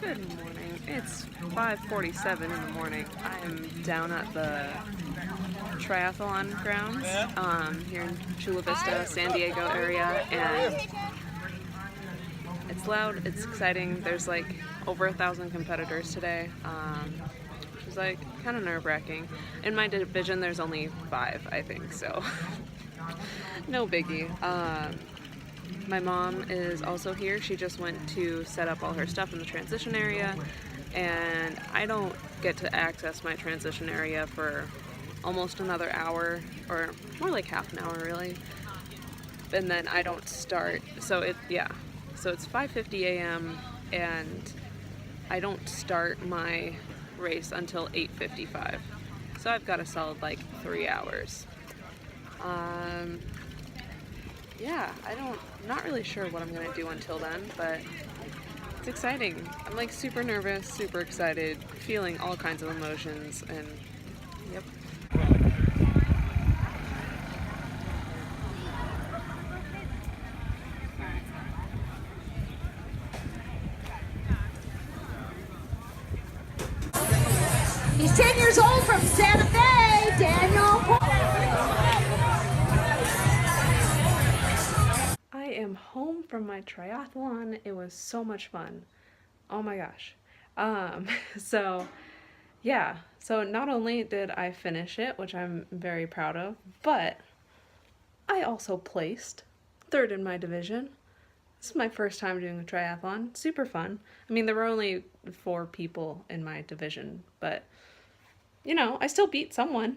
Good morning. It's 5:47 in the morning. I am down at the triathlon grounds here in Chula Vista, San Diego area, and it's loud, it's exciting. There's like over 1,000 competitors today, which is like kind of nerve-wracking. In my division, there's only 5, I think, so no biggie. My mom is also here. She just went to set up all her stuff in the transition area, and I don't get to access my transition area for almost another hour, or more like half an hour really, and then I don't start. So it's 5:50 a.m. and I don't start my race until 8:55. So I've got a solid like 3 hours. Yeah, not really sure what I'm gonna do until then, but it's exciting. I'm like super nervous, super excited, feeling all kinds of emotions, and yep. He's 10 years old from Santa Fe, Daniel. I am home from my triathlon. It was so much fun. Oh my gosh. Um, so yeah, so not only did I finish it, which I'm very proud of, but I also placed third in my division. This is my first time doing a triathlon. Super fun. I mean, there were only 4 people in my division, but I still beat someone.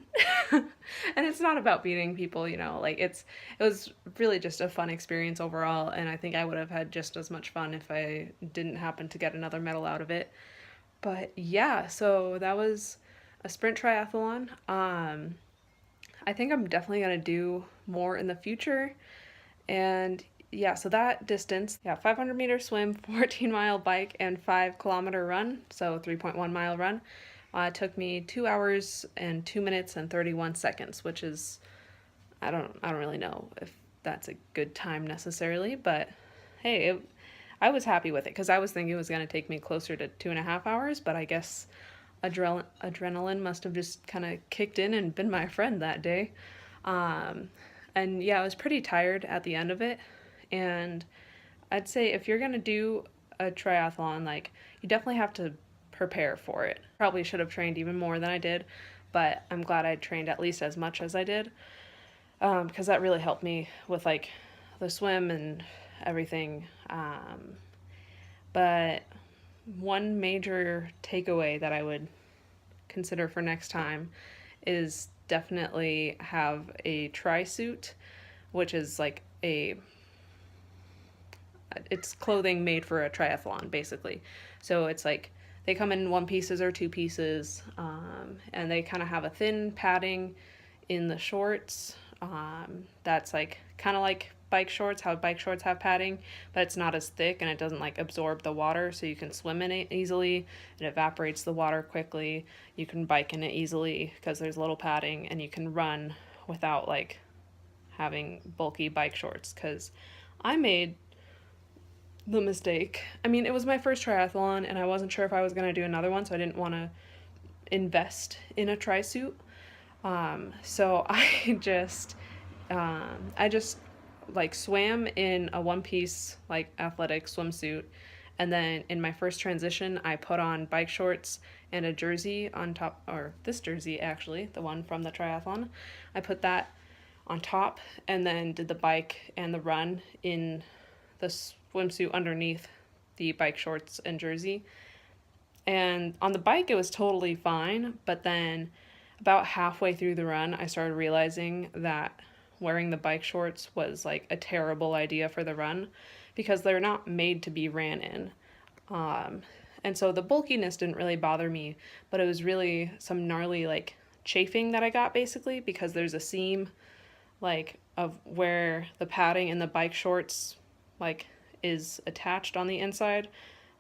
And it's not about beating people, like it was really just a fun experience overall, and I think I would have had just as much fun if I didn't happen to get another medal out of it. But yeah, so that was a sprint triathlon. I think I'm definitely going to do more in the future. And yeah, so that distance, 500-meter swim, 14-mile bike, and 5-kilometer run, so 3.1-mile run, took me 2 hours and 2 minutes and 31 seconds, which is, I don't really know if that's a good time necessarily, but hey, I was happy with it because I was thinking it was going to take me closer to 2.5 hours, but I guess adrenaline must have just kind of kicked in and been my friend that day. And yeah, I was pretty tired at the end of it. And I'd say if you're going to do a triathlon, like, you definitely have to prepare for it. Probably should have trained even more than I did, but I'm glad I trained at least as much as I did, because that really helped me with like the swim and everything. But one major takeaway that I would consider for next time is definitely have a tri-suit, which is like it's clothing made for a triathlon basically. So it's like they come in 1 pieces or 2 pieces, and they kind of have a thin padding in the shorts, that's like kind of like bike shorts, how bike shorts have padding, but it's not as thick and it doesn't like absorb the water, so you can swim in it easily. It evaporates the water quickly. You can bike in it easily because there's little padding, and you can run without like having bulky bike shorts, because I made the mistake. I mean, it was my first triathlon and I wasn't sure if I was going to do another one, so I didn't want to invest in a tri-suit. So I just like swam in a 1-piece like athletic swimsuit, and then in my first transition I put on bike shorts and a jersey on top, or this jersey actually, the one from the triathlon. I put that on top and then did the bike and the run in the swimsuit underneath the bike shorts and jersey. And on the bike it was totally fine, but then about halfway through the run I started realizing that wearing the bike shorts was like a terrible idea for the run, because they're not made to be ran in. And so the bulkiness didn't really bother me, but it was really some gnarly like chafing that I got basically, because there's a seam like of where the padding in the bike shorts like is attached on the inside.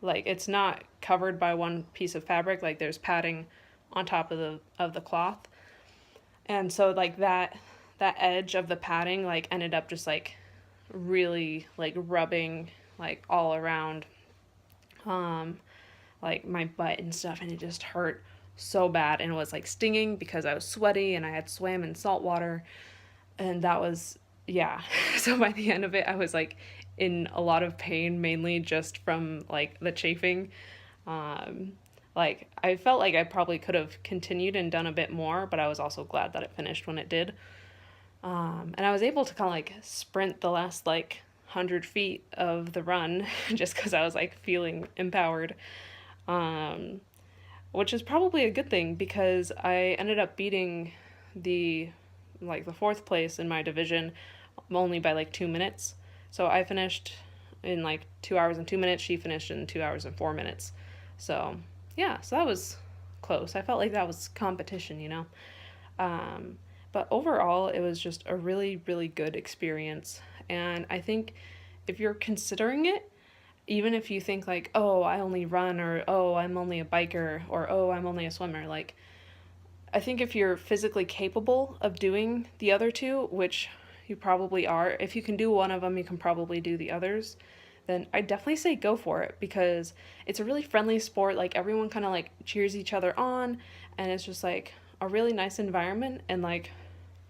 Like, it's not covered by one piece of fabric, like there's padding on top of the cloth. And so like that edge of the padding like ended up just like really like rubbing like all around like my butt and stuff, and it just hurt so bad, and it was like stinging because I was sweaty and I had swam in salt water, and that was, yeah. So by the end of it, I was like in a lot of pain, mainly just from like the chafing. um like I felt like I probably could have continued and done a bit more, but I was also glad that it finished when it did. And I was able to kind of like sprint the last like 100 feet of the run just because I was like feeling empowered, um, which is probably a good thing because I ended up beating the the fourth place in my division only by like 2 minutes. So I finished in like 2 hours and 2 minutes. She finished in 2 hours and 4 minutes. So yeah, so that was close. I felt like that was competition, you know. Um, but overall, it was just a really, really good experience. And I think if you're considering it, even if you think like, oh, I only run, or oh, I'm only a biker, or oh, I'm only a swimmer, like, I think if you're physically capable of doing the other two, which you probably are, if you can do one of them, you can probably do the others, then I definitely say go for it because it's a really friendly sport. Like everyone kind of like cheers each other on, and it's just like a really nice environment and like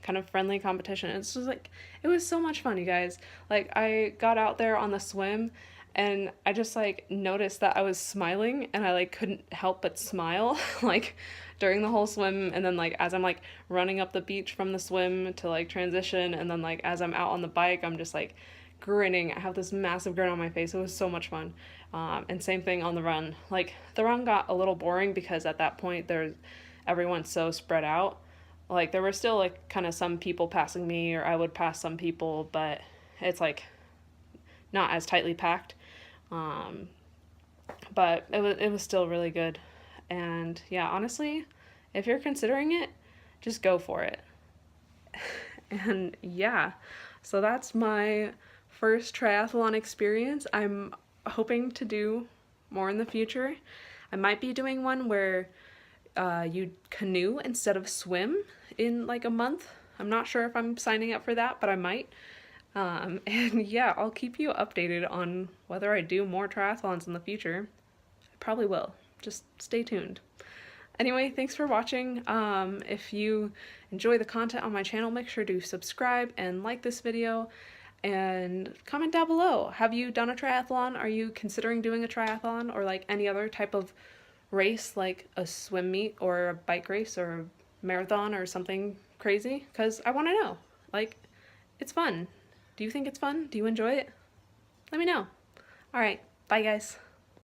kind of friendly competition. It's just like it was so much fun, you guys. Like I got out there on the swim and I just like noticed that I was smiling and I like couldn't help but smile like during the whole swim, and then like as I'm like running up the beach from the swim to like transition, and then like as I'm out on the bike, I'm just like grinning. I have this massive grin on my face. It was so much fun. And same thing on the run. Like the run got a little boring because at that point there's everyone's so spread out. Like there were still like kind of some people passing me, or I would pass some people, but it's like not as tightly packed. Um, but it was still really good. And yeah, honestly, if you're considering it, just go for it. And yeah, so that's my first triathlon experience. I'm hoping to do more in the future. I might be doing one where you canoe instead of swim in like a month. I'm not sure if I'm signing up for that, but I might. And yeah, I'll keep you updated on whether I do more triathlons in the future. I probably will. Just stay tuned. Anyway, thanks for watching. If you enjoy the content on my channel, make sure to subscribe and like this video and comment down below. Have you done a triathlon? Are you considering doing a triathlon or like any other type of race like a swim meet or a bike race or a marathon or something crazy? Because I want to know. Like, it's fun. Do you think it's fun? Do you enjoy it? Let me know. All right. Bye, guys.